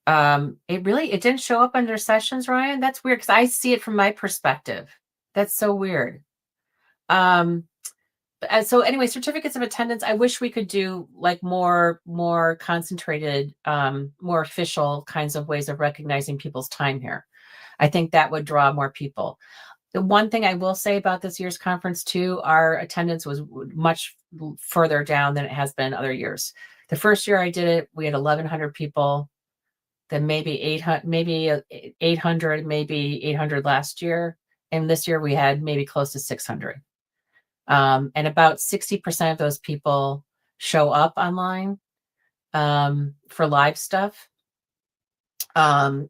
it didn't show up under sessions, Ryan. That's weird, because I see it from my perspective. That's so weird. So anyway, certificates of attendance, I wish we could do more concentrated, more official kinds of ways of recognizing people's time here. I think that would draw more people. The one thing I will say about this year's conference too, our attendance was much further down than it has been other years. The first year I did it, we had 1,100 people. Then maybe 800, maybe 800 last year. And this year we had maybe close to 600. And about 60% of those people show up online for live stuff,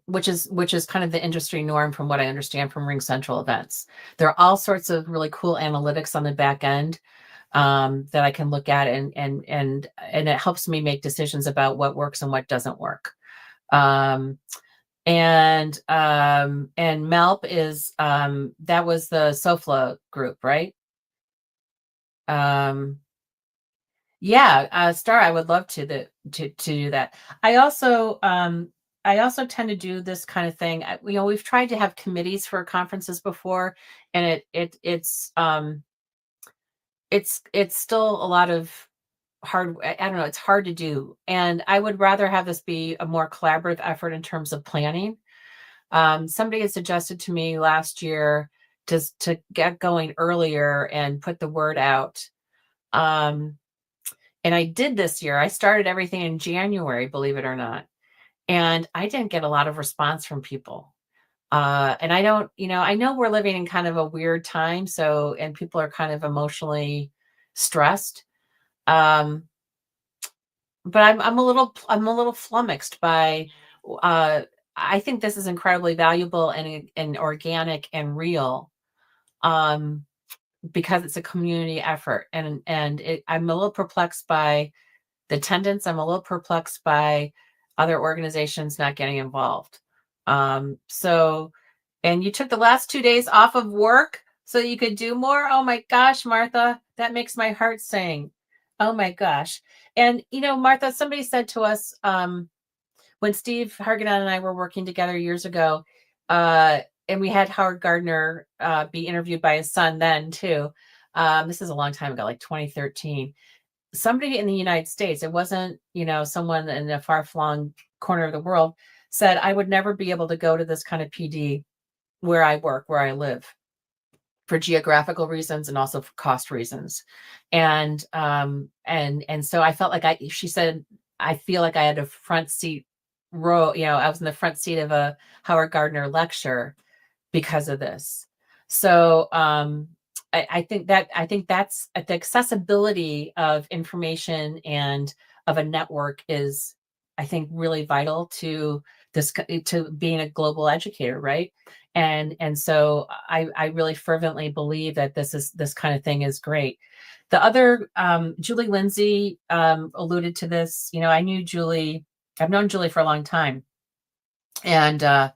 which is kind of the industry norm from what I understand from Ring Central events. There are all sorts of really cool analytics on the back end that I can look at, and it helps me make decisions about what works and what doesn't work. And MELP is that was the SOFLA group, right? Yeah, Star, I would love to do that. I also tend to do this kind of thing. We've tried to have committees for conferences before, and it's still a lot of hard. I don't know. It's hard to do, and I would rather have this be a more collaborative effort in terms of planning. Somebody had suggested to me last year to get going earlier and put the word out. And I did this year. I started everything in January, believe it or not. And I didn't get a lot of response from people. And I don't, I know we're living in kind of a weird time. So, and people are kind of emotionally stressed. Um, but I'm a little flummoxed by, uh, I think this is incredibly valuable and organic and real. Um, because it's a community effort, I'm a little perplexed by the attendance. I'm a little perplexed by other organizations not getting involved. So, and you took the last 2 days off of work so you could do more. Oh my gosh, Martha, that makes my heart sing. Oh my gosh. And Martha, somebody said to us, when Steve Hargadon and I were working together years ago, and we had Howard Gardner be interviewed by his son then too. This is a long time ago, like 2013. Somebody in the United States, it wasn't, someone in a far-flung corner of the world, said, I would never be able to go to this kind of PD where I work, where I live, for geographical reasons and also for cost reasons. And so I felt like she said, I feel like I had a front seat row, I was in the front seat of a Howard Gardner lecture because of this. So I think that's the accessibility of information and of a network is, I think, really vital to to being a global educator, right? And so I really fervently believe that this kind of thing is great. The other Julie Lindsay alluded to this. I knew Julie. I've known Julie for a long time, and uh,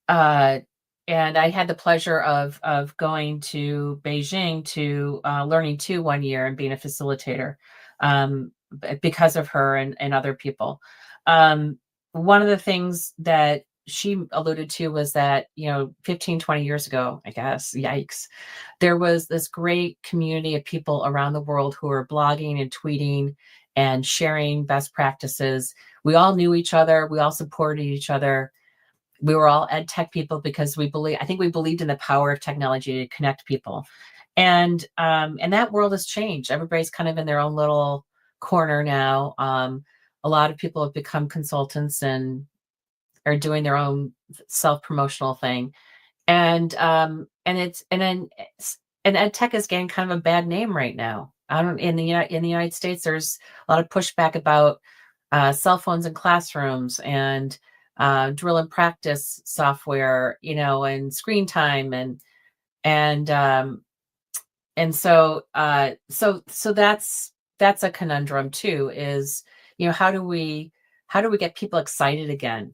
and I had the pleasure of going to Beijing to Learning 2 one year and being a facilitator because of her and other people. One of the things that she alluded to was that 15, 20 years ago, I guess, yikes, there was this great community of people around the world who were blogging and tweeting and sharing best practices. We all knew each other. We all supported each other. We were all ed tech people because I think we believed in the power of technology to connect people. And that world has changed. Everybody's kind of in their own little corner now. A lot of people have become consultants and are doing their own self-promotional thing. And ed tech is getting kind of a bad name right now. I don't in the United States, there's a lot of pushback about cell phones in classrooms and drill and practice software, and screen time and so that's a conundrum too. Is how do we get people excited again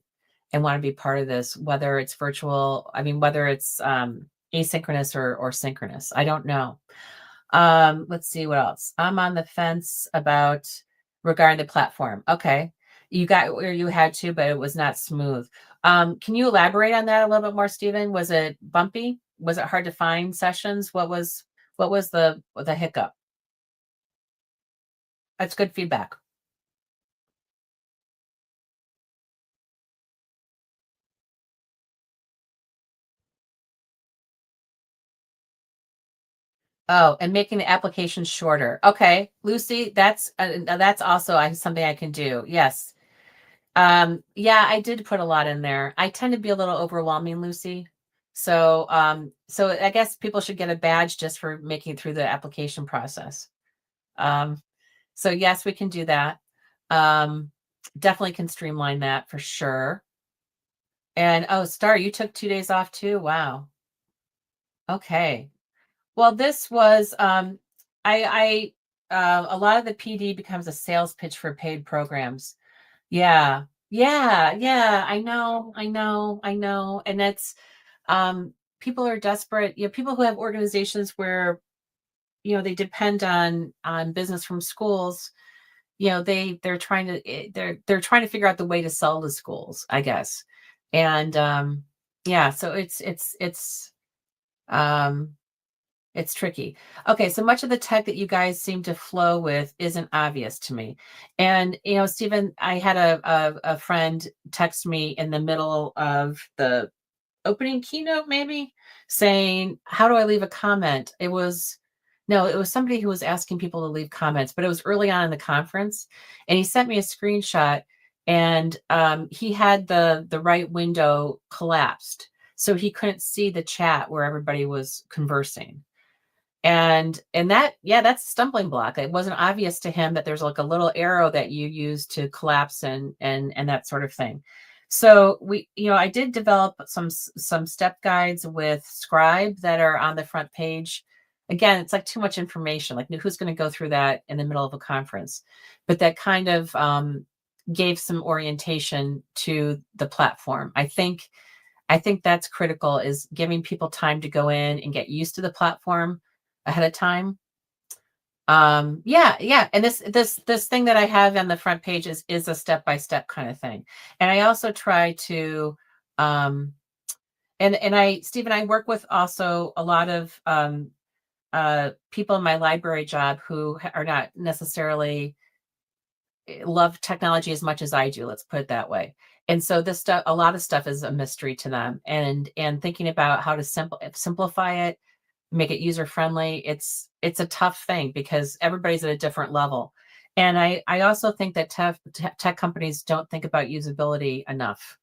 and want to be part of this, whether it's virtual, whether it's asynchronous or synchronous. I don't know. Let's see what else. I'm on the fence about regarding the platform. Okay. You got where you had to, but it was not smooth. Can you elaborate on that a little bit more, Stephen? Was it bumpy? Was it hard to find sessions? What was the hiccup? That's good feedback. Oh, and making the application shorter. Okay, Lucy, that's also something I can do. Yes. Yeah, I did put a lot in there. I tend to be a little overwhelming, Lucy. So I guess people should get a badge just for making it through the application process. Um, so yes, we can do that. Um, Definitely can streamline that for sure. And oh, Star, you took 2 days off too. Wow. Okay. Well, this was a lot of the PD becomes a sales pitch for paid programs. Yeah. Yeah, yeah, I know. And that's people are desperate. People who have organizations where they depend on business from schools. They're trying to they're trying to figure out the way to sell to schools, I guess. And yeah, so um it's tricky. Okay, so much of the tech that you guys seem to flow with isn't obvious to me. And Stephen, I had a friend text me in the middle of the opening keynote, maybe saying, "How do I leave a comment?" No, it was somebody who was asking people to leave comments, but it was early on in the conference, and he sent me a screenshot, and he had the right window collapsed, so he couldn't see the chat where everybody was conversing. And that, yeah, that's a stumbling block. It wasn't obvious to him that there's like a little arrow that you use to collapse and that sort of thing. So I did develop some step guides with Scribe that are on the front page. Again, it's like too much information. Like, who's going to go through that in the middle of a conference? But that kind of gave some orientation to the platform. I think that's critical, is giving people time to go in and get used to the platform ahead of time. Yeah. And this thing that I have on the front page is a step-by-step kind of thing. And I also try to Stephen, I work with also a lot of people in my library job who are not necessarily love technology as much as I do, let's put it that way. And so this stuff, a lot of stuff is a mystery to them, and thinking about how to simplify it, make it user friendly. It's a tough thing because everybody's at a different level. And I also think that tech companies don't think about usability enough.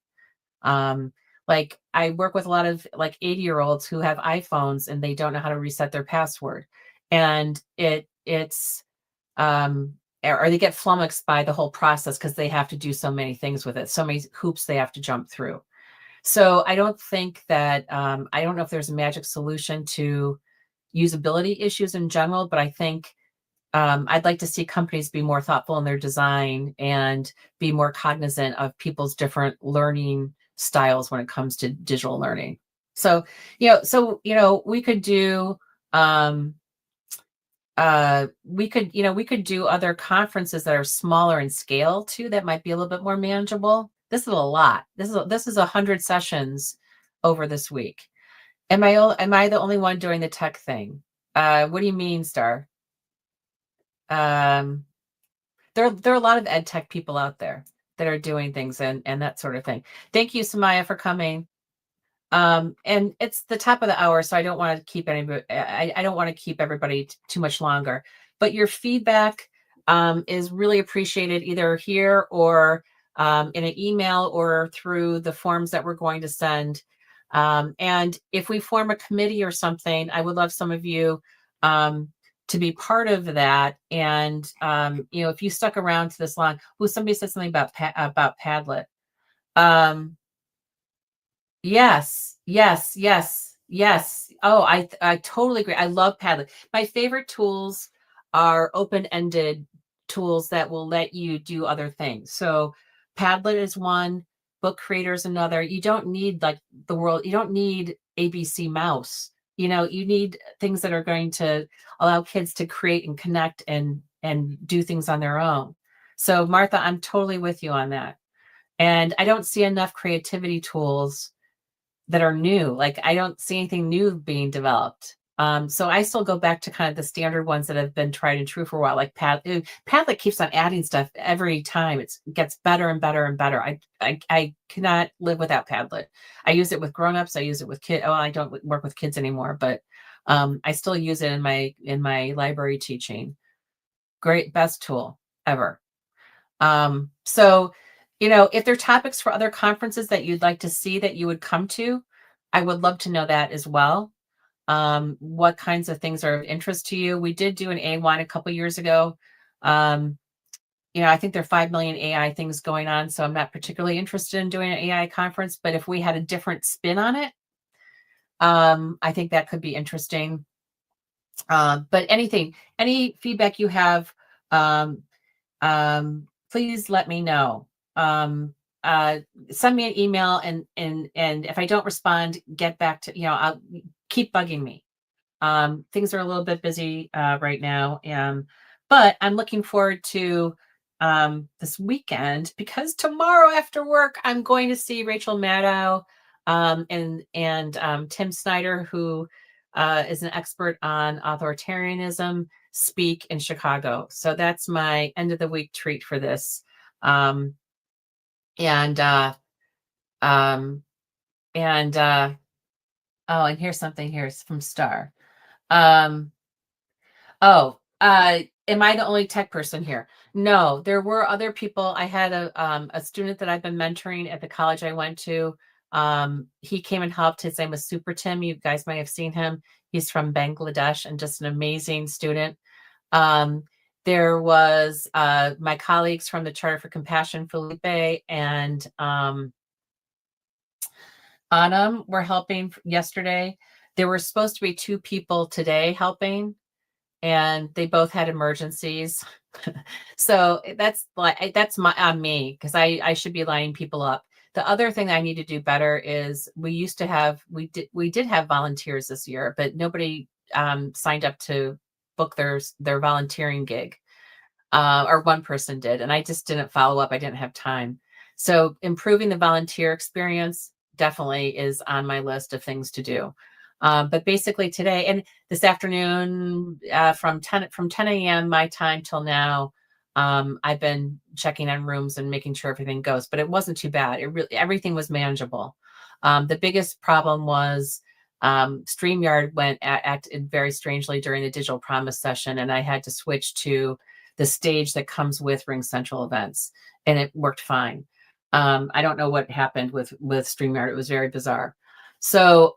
Like, I work with a lot of like 80-year-olds who have iPhones and they don't know how to reset their password. And it's or they get flummoxed by the whole process because they have to do so many things with it, so many hoops they have to jump through. So I don't think that I don't know if there's a magic solution to usability issues in general, but I think I'd like to see companies be more thoughtful in their design and be more cognizant of people's different learning styles when it comes to digital learning. So, we could do we could do other conferences that are smaller in scale too, that might be a little bit more manageable. This is a lot. This is 100 sessions over this week. Am I the only one doing the tech thing? What do you mean, Star? Um, there are a lot of ed tech people out there that are doing things and that sort of thing. Thank you, Samaya, for coming. And it's the top of the hour, so I don't want to keep anybody. I don't want to keep everybody too much longer. But your feedback is really appreciated, either here or in an email or through the forms that we're going to send. And if we form a committee or something, I would love some of you to be part of that. And if you stuck around to this long, somebody said something about Padlet. Yes, yes, yes, yes. Oh, I totally agree. I love Padlet. My favorite tools are open-ended tools that will let you do other things. So Padlet is one, Book Creator is another. You don't need you don't need ABC Mouse. You need things that are going to allow kids to create and connect and do things on their own. So Martha, I'm totally with you on that. And I don't see enough creativity tools that are new. Like, I don't see anything new being developed. So I still go back to kind of the standard ones that have been tried and true for a while, like Padlet keeps on adding stuff every time. It gets better and better and better. I cannot live without Padlet. I use it with grown-ups. I use it with kids. Oh, I don't work with kids anymore, but I still use it in my library teaching. Great, best tool ever. So, if there are topics for other conferences that you'd like to see that you would come to, I would love to know that as well. What kinds of things are of interest to you? We did do an A1 a couple years ago. I think there are 5 million AI things going on, so I'm not particularly interested in doing an AI conference, but if we had a different spin on it, I think that could be interesting. But any feedback you have, please let me know. Send me an email, and if I don't respond, get back to, I'll keep bugging me. Things are a little bit busy right now. But I'm looking forward to this weekend, because tomorrow after work, I'm going to see Rachel Maddow and Tim Snyder, who is an expert on authoritarianism, speak in Chicago. So that's my end of the week treat for this. Um, and uh, um, and oh, and here's something here from Star. Um, Oh, am I the only tech person here? No, there were other people. I had a student that I've been mentoring at the college I went to. He came and helped. His name was Super Tim. You guys might have seen him. He's from Bangladesh and just an amazing student. Um, there was my colleagues from the Charter for Compassion, Felipe and Anam were helping yesterday. There were supposed to be 2 people today helping, and they both had emergencies. So that's my on me, because I should be lining people up. The other thing I need to do better is we did have volunteers this year, but nobody signed up to book their volunteering gig. Or one person did, and I just didn't follow up. I didn't have time. So improving the volunteer experience definitely is on my list of things to do. But basically today and this afternoon, from 10 a.m. my time till now, I've been checking on rooms and making sure everything goes. But it wasn't too bad. It really everything was manageable. The biggest problem was StreamYard acted very strangely during the digital promise session, and I had to switch to the stage that comes with Ring Central events, and it worked fine. I don't know what happened with StreamYard. It was very bizarre. So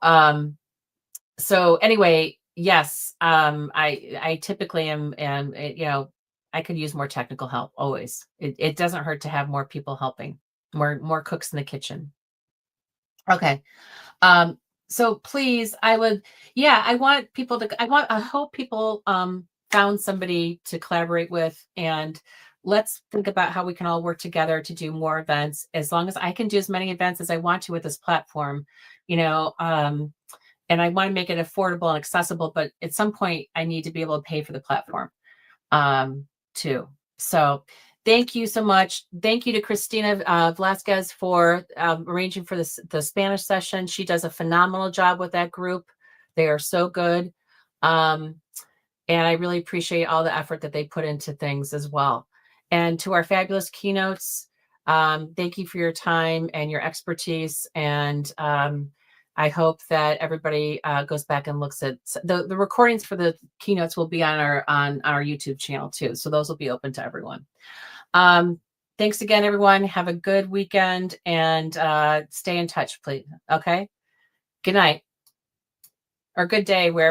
anyway, yes, I typically am, and I could use more technical help always. It doesn't hurt to have more people helping, more cooks in the kitchen. Okay. So please, I want people to, I hope people found somebody to collaborate with, and let's think about how we can all work together to do more events. As long as I can do as many events as I want to with this platform, and I want to make it affordable and accessible, but at some point I need to be able to pay for the platform too. So thank you so much. Thank you to Christina Velasquez for arranging for the Spanish session. She does a phenomenal job with that group. They are so good. And I really appreciate all the effort that they put into things as well. And to our fabulous keynotes, thank you for your time and your expertise. And I hope that everybody goes back and looks at the recordings for the keynotes will be on our YouTube channel too. So those will be open to everyone. Thanks again, everyone. Have a good weekend and stay in touch, please. Okay. Good night or good day, wherever.